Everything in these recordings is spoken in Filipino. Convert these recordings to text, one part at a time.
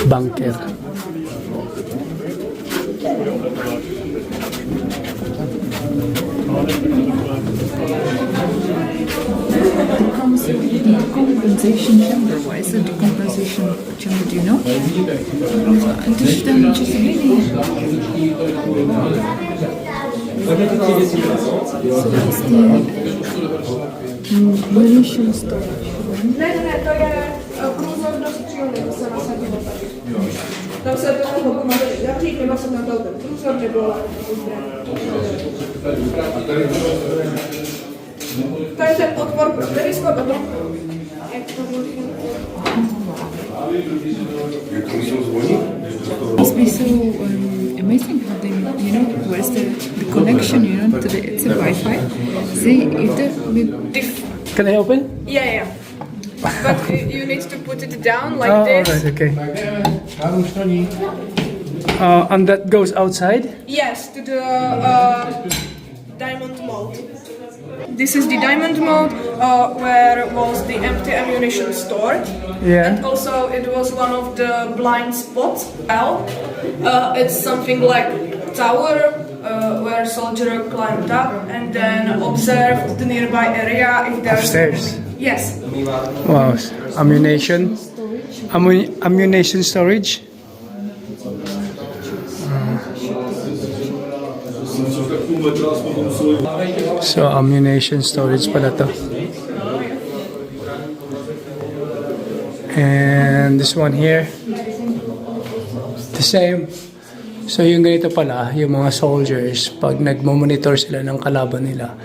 bunker. Decompensation chamber. What is the decompensation chamber? Do you know? So it's the munition storage. Ne, to je průzor do střílny, to se nasadilo tady. Tam se to mohlo zavřít, nebo se tam dal ten průzor, nebo to je ten otvor pro periskop, a to... Must be so amazing how they, where's the connection, to the it's a Wi-Fi. See, if Can I open? Yeah. But you need to put it down like Oh, this. alright, okay. And that goes outside? Yes, to the diamond mold. This is the diamond mold where was the empty ammunition stored. Yeah. And also it was one of the blind spots. It's something like tower where soldier climbed up and then observed the nearby area if there's... Upstairs. Yes. Wow. Ammunition. Ammunition storage. So ammunition storage pala to. And this one here, the same. So yung ganito pala, yung mga soldiers, pag nagmo-monitor sila ng kalaban nila,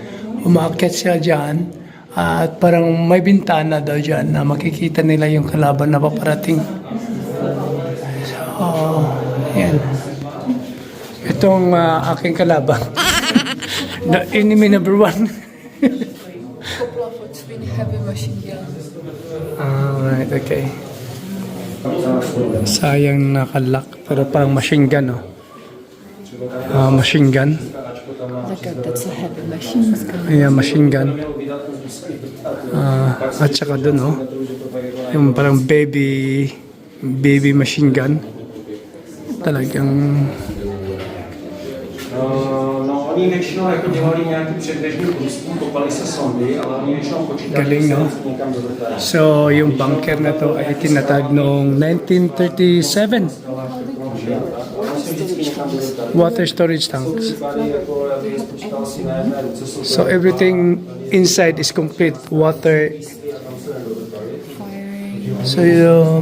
umaakyat sila dyan at parang may bintana daw dyan na makikita nila yung kalaban na paparating. So, yan. Itong aking kalaban. The enemy number 1. couple of twin heavy machine guns. Alright, okay. Sayang nakalak, pero pang machine gun, oh. Machine gun. That's a heavy machine gun. Ayan, machine gun. At saka dun, oh. Yung parang baby machine gun. Talagang... No, oni většinou jako dělali nějaký předběžný průzkum, kopali se sondy, ale oni většinou počítali, Galing, no? někam do vrtá. So, yung bunker na to ay tinatag noong 1937. Water storage tanks. So, everything inside is complete. Water. So,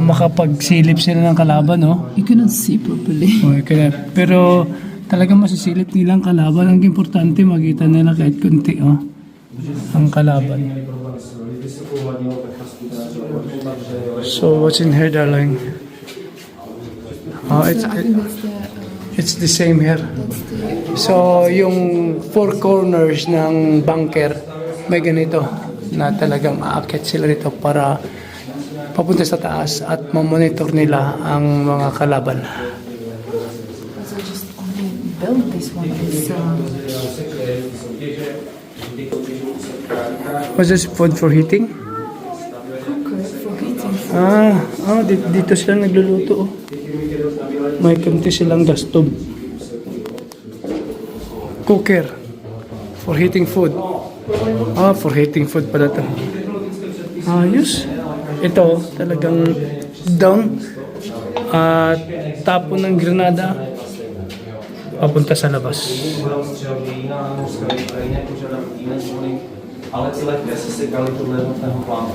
makapagsilip sila ng kalaban, no? You cannot see properly. Okay, pero talagang masisilip nilang kalaban. Ang importante, makita nila kahit kunti, oh. Ang kalaban. So, what's in here, darling? Oh, it's the same here. So, yung four corners ng bunker, may ganito na talagang aakyat sila rito para papunta sa taas at mamonitor nila ang mga kalaban. So just only build this one. What's this, food for heating? Cooker for heating. Dito sila nagluluto. Oh. May kunti silang gas stove. Cooker for heating food. For heating food pala ito. Ayos. Ito, talagang down. Tapon ng granada papunta sa labas. Ale ty lehké se sekaly podle jednotného plánu.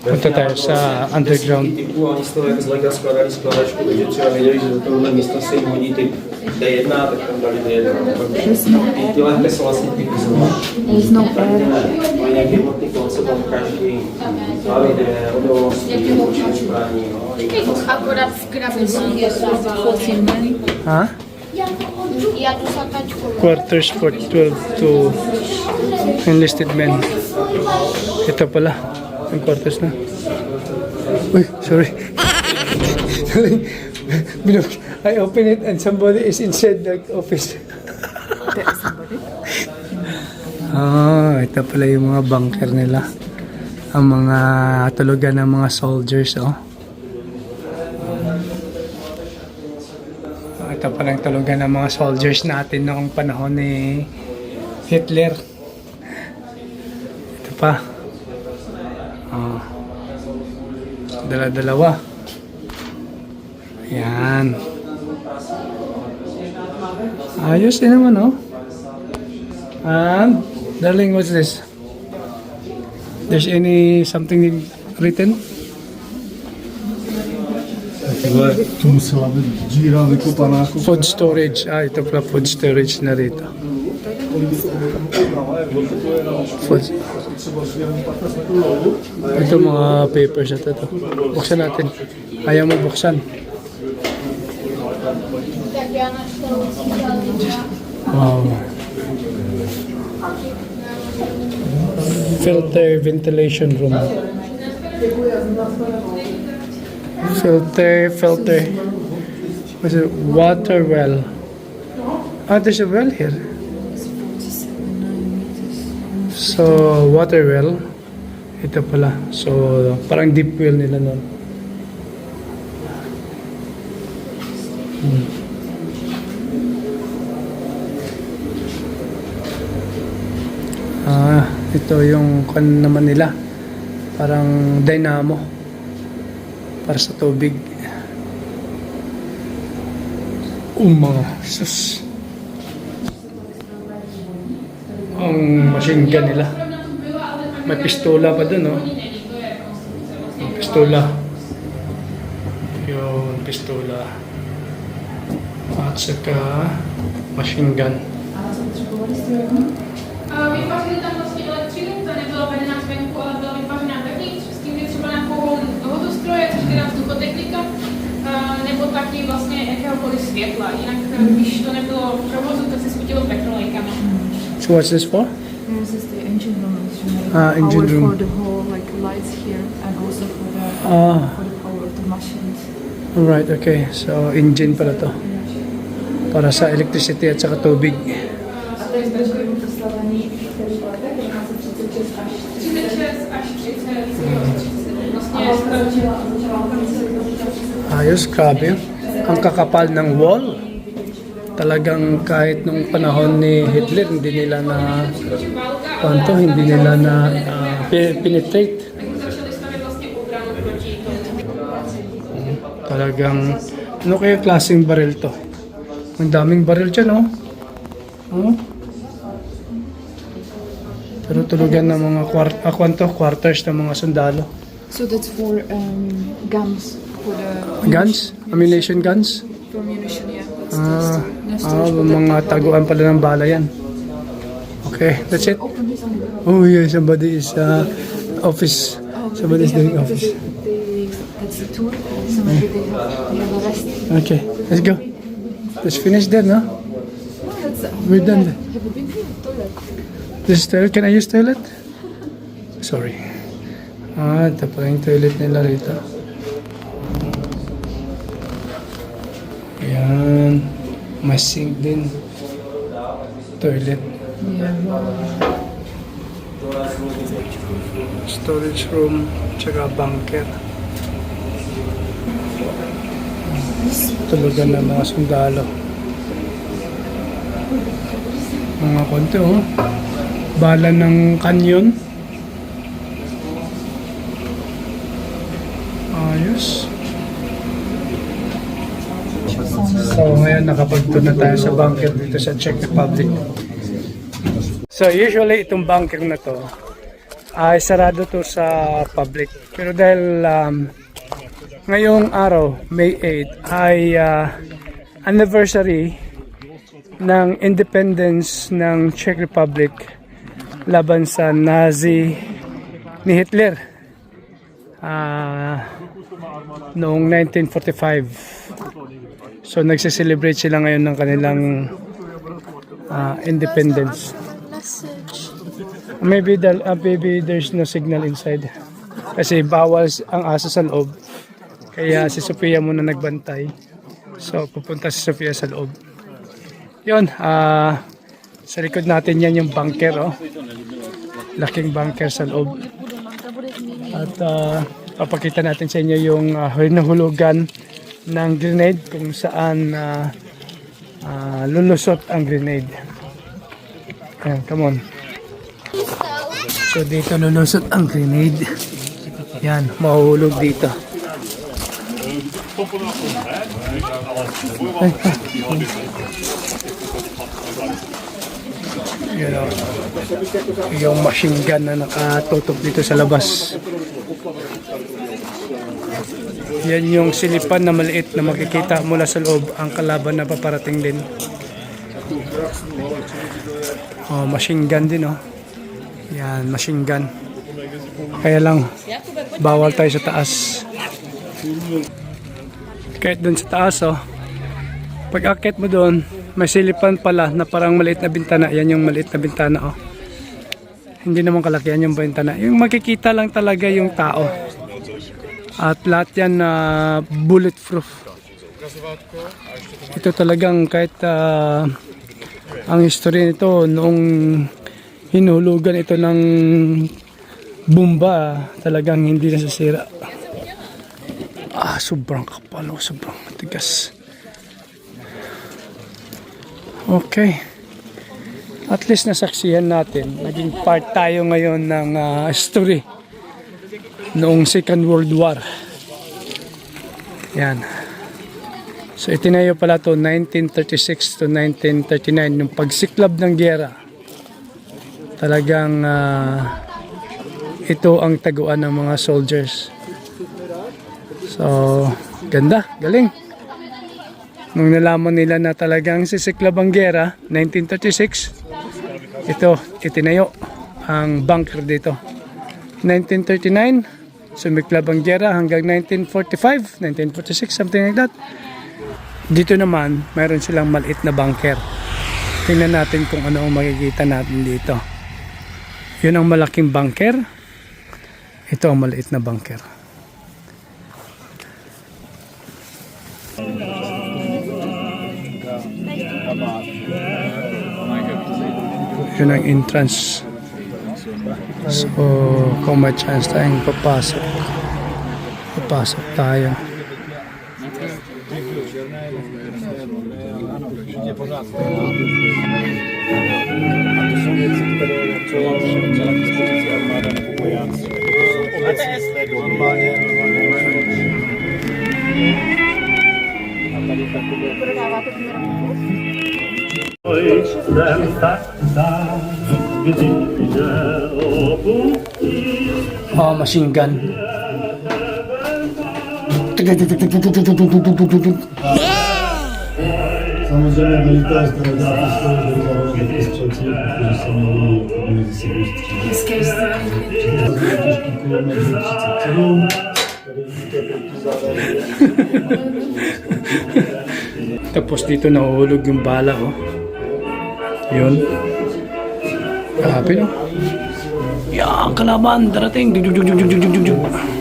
Punta tayo sa underground. Typu, oni z toho jak z lega skladali skladačku, takže třeba věděli, že do tohohle místa se jim hodí typ D1, tak tam dali D1. Ty lehké jsou vlastně typizované. There's no air. Mají nějaký jednotný koncept, tam každý hlavy odolnost, počítač zbraní. Akorát v grabecích je to 14 money. Ha? Já tu sakačku. Quarters for 12 to enlisted men. Ito pala. Ang quarters na. Uy, sorry. I open it and somebody is inside the office. Ito pala yung mga bunker nila. Ang mga tulugan ng mga soldiers, oh. Ito pala yung tulugan ng mga soldiers natin noong panahon ni Hitler. Ito pa. Oh. Dala-dalawa. Ayan. Ayos din naman, oh. And, darling, what's this? There's any something written? Tu musela být díra vykopaná jako Food storage. Ito pala food storage na rito. Food. Ito mga papers na ito. Buksan natin. Ayaw mo buksan. Wow. Filter ventilation room. Filter. What's it? Water well. There's a well here. So, water well. Ito pala. So, parang deep well nila nun. Ito yung kan naman nila. Parang dynamo. Para sa tubig. Mga sus. Ang machine gun nila. May pistola pa dun, no? May pistola. Yung pistola. At saka machine gun. Vytvořili tam vlastně elektřinu, ta nebyla vedená zvenku, ale byla vytvořená vevnitř, s tím, že třeba nějakou vodostroje, což teda vzduchotechnika, nebo taky vlastně jakéhokoliv světla. Jinak, když to nebylo v provozu, tak se svítilo petrolejkama. So what's this for? This is the engine room. Engine room. For the whole like lights here and also for the power of the machines. Alright, okay. So engine pala to. Para sa electricity at saka tubig. 36 až 30, vlastně Ayos, grabe. Ang kakapal ng wall. Talagang kahit nung panahon ni Hitler, hindi nila na hindi nila na penetrate. začali stavět vlastně obranu proti tomu. Talagang, ano kaya klaseng baril to? Ang daming baril dyan, oh. Oh. Pero tulugan ng mga quarters ng mga sundalo. So that's for guns. For the Guns? Ammunition guns? for ammunition, yeah. That's the Mga taguan pala ng bala yan. Okay, that's it. open this one. Oh yeah, somebody is office. Somebody is doing office. That's the tour. So maybe they have the rest. Okay, let's go. Let's finish there, no? We're done there. Have you been here? Toilet. This toilet, can I use toilet? Sorry. Ito pa yung toilet nila rito. Ayan. May sink din. Toilet. Yeah. Storage room, tsaka bunker. Tulugan ng mga sundalo. Mga konti, oh. Bala ng kanyon. Ayos. So ngayon nakapagtun na tayo sa bunker dito sa Czech Republic. So usually itong bunker na to ay sarado to sa public. Pero dahil ngayong araw, May 8, ay anniversary ng independence ng Czech Republic laban sa Nazi ni Hitler noong 1945. So nagse-celebrate sila ngayon ng kanilang independence. Maybe there's no signal inside. Kasi bawal ang aso sa loob. Kaya si Sophia muna nagbantay. So pupunta si Sophia sa loob. Yun, sa likod natin yan yung bunker, oh. Laking bunker sa loob. At papakita natin sa inyo yung nahulugan ng grenade kung saan lulusot ang grenade. Ayan, come on. So dito lulusot ang grenade. Yan, mahuhulog dito. Yan o. Yung machine gun na nakatutok dito sa labas. Yan yung silipan na maliit na makikita mula sa loob ang kalaban na paparating din. Oh, machine gun din oh. Yan, machine gun. Kaya lang, bawal tayo sa taas. Kahit dun sa taas oh. Pag akit mo doon, may silipan pala na parang maliit na bintana. Yan yung maliit na bintana oh. Hindi naman kalakihan yung bintana. Yung makikita lang talaga yung tao. At lahat yan na bulletproof. Ito talagang kahit ang history nito noong hinulugan ito ng bomba, talagang hindi nasasira. Sobrang kapal, sobrang matigas. Okay. At least nasaksihan natin. Naging part tayo ngayon ng story noong Second World War. Yan. So itinayo pala to 1936 to 1939, yung pagsiklab ng giyera. Talagang ito ang taguan ng mga soldiers. So, ganda, galing. Nung nalaman nila na talagang sisiklab ang giyera, 1936, ito, itinayo ang bunker dito. 1939, sumiklab ang giyera hanggang 1945, 1946, something like that. Dito naman, mayroon silang maliit na bunker. Tingnan natin kung ano ang makikita natin dito. Yun ang malaking bunker. Ito ang maliit na bunker. Yun ang entrance. So, kung may chance tayong papasok tayo. Machine gun. Samozřejmě velitel z toho zápisku střelci, kteří se měli mezi sebou střílet. Těžký kulomet 37, tady vidíte protizávěr. Tapos dito nahuhulog yung bala oh. Yun. Grabe no. Yan, kalaban, darating.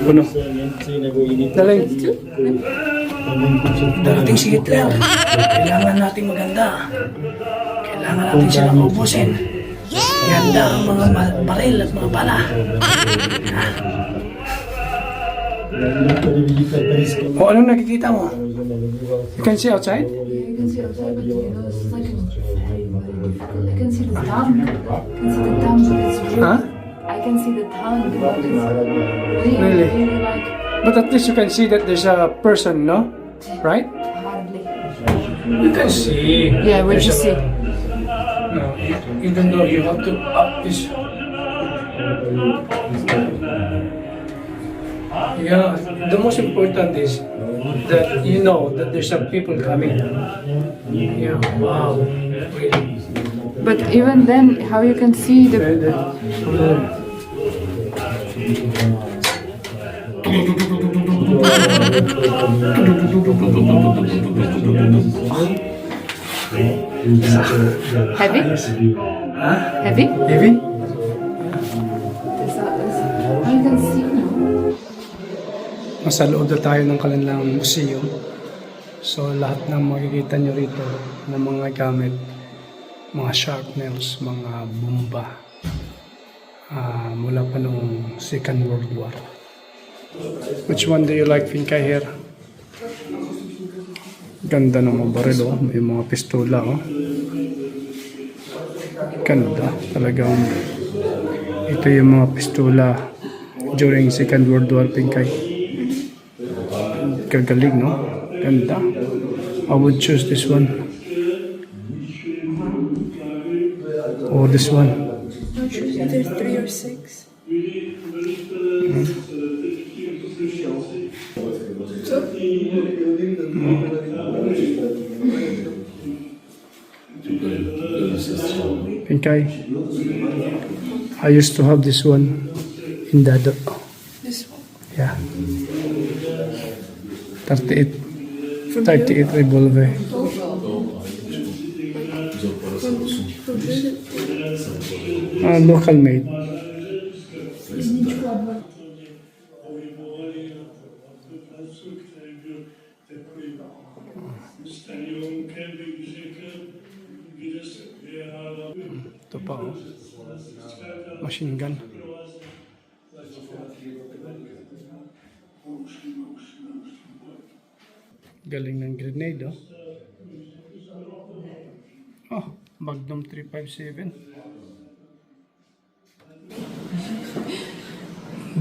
Ano? Daling. Darating si Hitler. Kailangan natin maganda. Kailangan natin silang ubusin. Ganda ang mga baril at mga bala. O, anong nakikita mo? You can see outside? You can see outside, but you know, it's like I can see the town. I can see the town, but it's really, Huh? I can see the town, but it's really, Really? really like But at least you can see that there's a person, no? Right? hardly. You can see. Yeah, what did you see? No, even though you have to up this. Yeah, the most important is that you know that there's some people coming. Yeah, wow. Really. But even then, how you can see the heavy? Huh? Heavy? Heavy? How you can see now? Nasa loob na tayo ng kanilang museum. So lahat ng makikita nyo rito ng mga gamit, mga sharpnels, mga bomba, mula pa noong Second World War. Which one do you like, Finkay, here? Ganda ng mga baril, oh. May mga pistola, oh. Ganda. Talagang ito yung mga pistola during Second World War, Pinkay. Kagaling, no? Ganda. I would choose this one. Or this one. I'll choose either 3 or 6. Pinkay. I used to have this one in Dado. This one. Yeah. 38 revolver. Local made. Ito pa, oh. Machine gun. Galing ng grenade, oh. Oh, Magnum 357.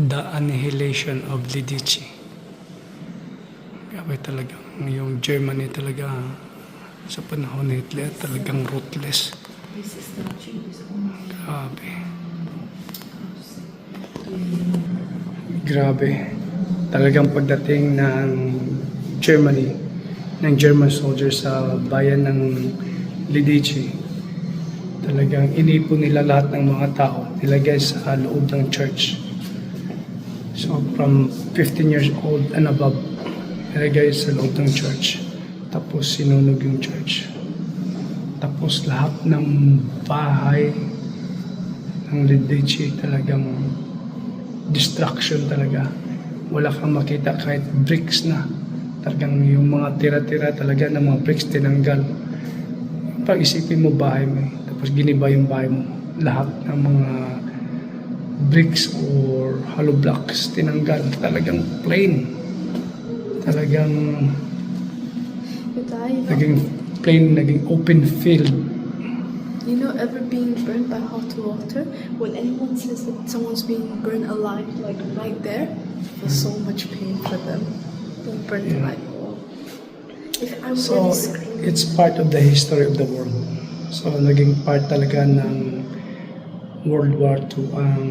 The Annihilation of Lidice. Grabe talagang yung Germany talaga sa panahon ni Hitler talagang ruthless. Grabe. Grabe. Talagang pagdating ng Germany, ng German soldiers sa bayan ng Lidice, talagang inipon nila lahat ng mga tao, nilagay sa loob ng church. So from 15 years old and above, nilagay sa loob ng church. Tapos sinunog yung church. Tapos lahat ng bahay ng Lidice talagang destruction talaga. Wala kang makita kahit bricks na. Talagang yung mga tira-tira talaga ng mga bricks tinanggal. Pag isipin mo bahay mo, tapos giniba yung bahay mo, lahat ng mga bricks or hollow blocks tinanggal. Talagang plain. Talagang naging plain, naging open field. You know, ever being burned by hot water? When anyone says that someone's being burned alive, like right there, there's so much pain for them. Being burned alive. If I would So, really scream. it's part of the history of the world. So, naging part talaga ng World War II ang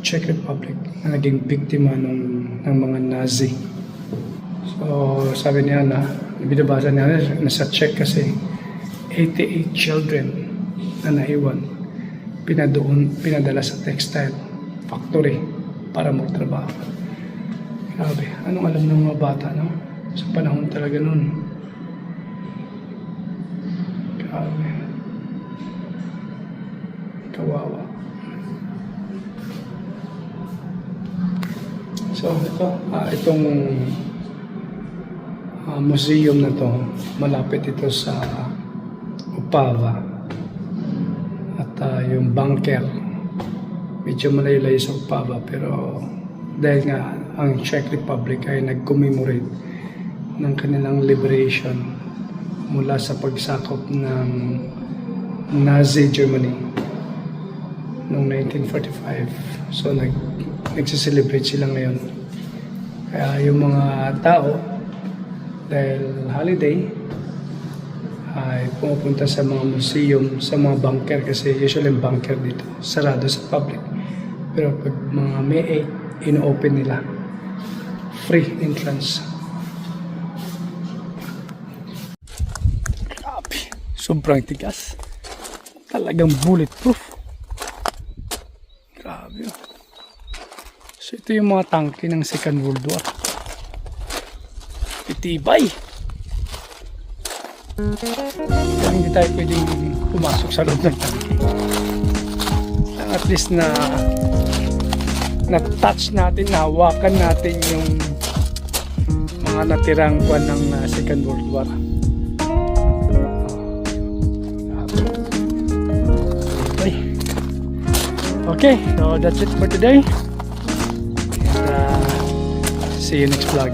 Czech Republic na naging biktima ng mga Nazi. So, sabi niya na, binabasa niya, nasa Czech kasi 88 children na naiwan, pinadala sa textile factory para magtrabaho. Grabe, anong alam ng mga bata, no? Sa panahon talaga nun. Grabe. Kawawa. So, itong museum na to, malapit ito sa Opava. At yung bunker, medyo malayo-layo sa Opava, pero dahil nga ang Czech Republic ay nag-commemorate ng kanilang liberation mula sa pagsakop ng Nazi Germany noong 1945. So nagsiselebrate sila ngayon. Kaya yung mga tao, dahil holiday, ay pumupunta sa mga museum, sa mga bunker, kasi usually yung bunker dito sarado sa public. Pero pag mga May 8, ino-open nila. Free entrance. Grabe. Sobrang tigas. Talagang bulletproof. Grabe. So ito yung mga tangke ng Second World War. Itibay. Kaya hindi tayo pwedeng pumasok sa loob ng tangke. At least na-touch natin, nahawakan natin yung mga natirang kwan ng Second World War. Okay, so that's it for today. And, see you next vlog.